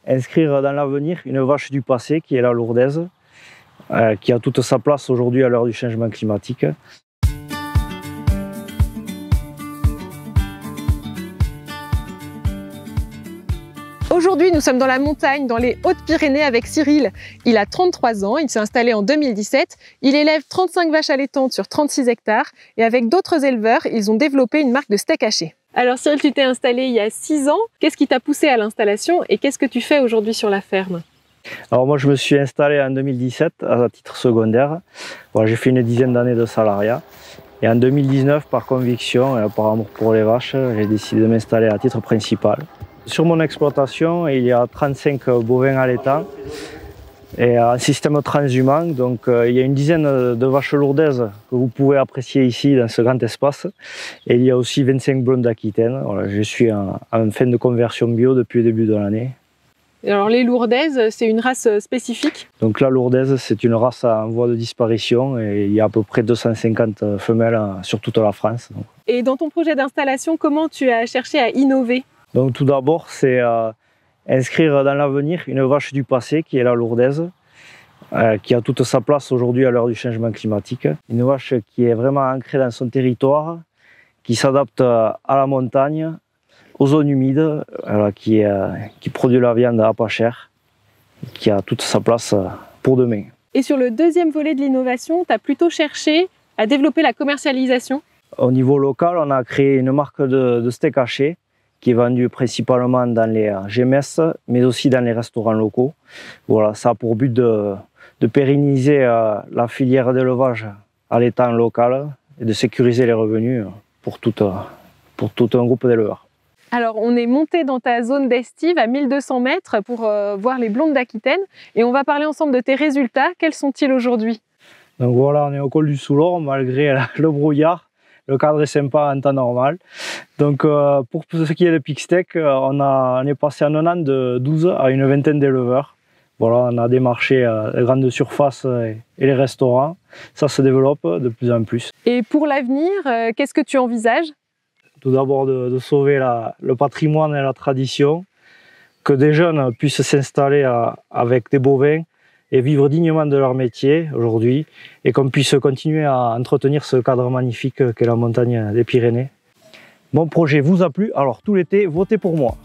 inscrire dans l'avenir une vache du passé qui est la lourdaise, qui a toute sa place aujourd'hui à l'heure du changement climatique. Aujourd'hui, nous sommes dans la montagne, dans les Hautes-Pyrénées avec Cyril. Il a 33 ans, il s'est installé en 2017. Il élève 35 vaches allaitantes sur 36 hectares et avec d'autres éleveurs, ils ont développé une marque de steak haché. Alors Cyril, tu t'es installé il y a 6 ans. Qu'est-ce qui t'a poussé à l'installation et qu'est-ce que tu fais aujourd'hui sur la ferme? Alors moi, je me suis installé en 2017 à titre secondaire. Voilà, j'ai fait une dizaine d'années de salariat. Et en 2019, par conviction et par amour pour les vaches, j'ai décidé de m'installer à titre principal. Sur mon exploitation, il y a 35 bovins allaitants et un système transhumant. Donc, il y a une dizaine de vaches lourdaises que vous pouvez apprécier ici dans ce grand espace. Et il y a aussi 25 blondes d'Aquitaine. Voilà, je suis en fin de conversion bio depuis le début de l'année. Alors les lourdaises, c'est une race spécifique? Donc la lourdaise, c'est une race en voie de disparition et il y a à peu près 250 femelles sur toute la France. Et dans ton projet d'installation, comment tu as cherché à innover? Donc tout d'abord, c'est inscrire dans l'avenir une vache du passé qui est la lourdaise, qui a toute sa place aujourd'hui à l'heure du changement climatique. Une vache qui est vraiment ancrée dans son territoire, qui s'adapte à la montagne, aux zones humides, qui produit la viande à pas cher, qui a toute sa place pour demain. Et sur le deuxième volet de l'innovation, tu as plutôt cherché à développer la commercialisation? Au niveau local, on a créé une marque de steak haché, qui est vendu principalement dans les GMS, mais aussi dans les restaurants locaux. Voilà, ça a pour but de pérenniser la filière d'élevage à l'étang local et de sécuriser les revenus pour tout un groupe d'éleveurs. Alors, on est monté dans ta zone d'estive à 1200 mètres pour voir les blondes d'Aquitaine et on va parler ensemble de tes résultats. Quels sont-ils aujourd'hui? Donc voilà, on est au col du Soulor malgré le brouillard. Le cadre est sympa en temps normal. Donc pour ce qui est de Pic Steak, on est passé en un an de 12 à une vingtaine d'éleveurs. Voilà, on a démarché les grandes surfaces et les restaurants. Ça se développe de plus en plus. Et pour l'avenir, qu'est-ce que tu envisages? Tout d'abord de sauver le patrimoine et la tradition, que des jeunes puissent s'installer avec des bovins et vivre dignement de leur métier aujourd'hui, et qu'on puisse continuer à entretenir ce cadre magnifique qu'est la montagne des Pyrénées. Mon projet vous a plu, alors tout l'été, votez pour moi.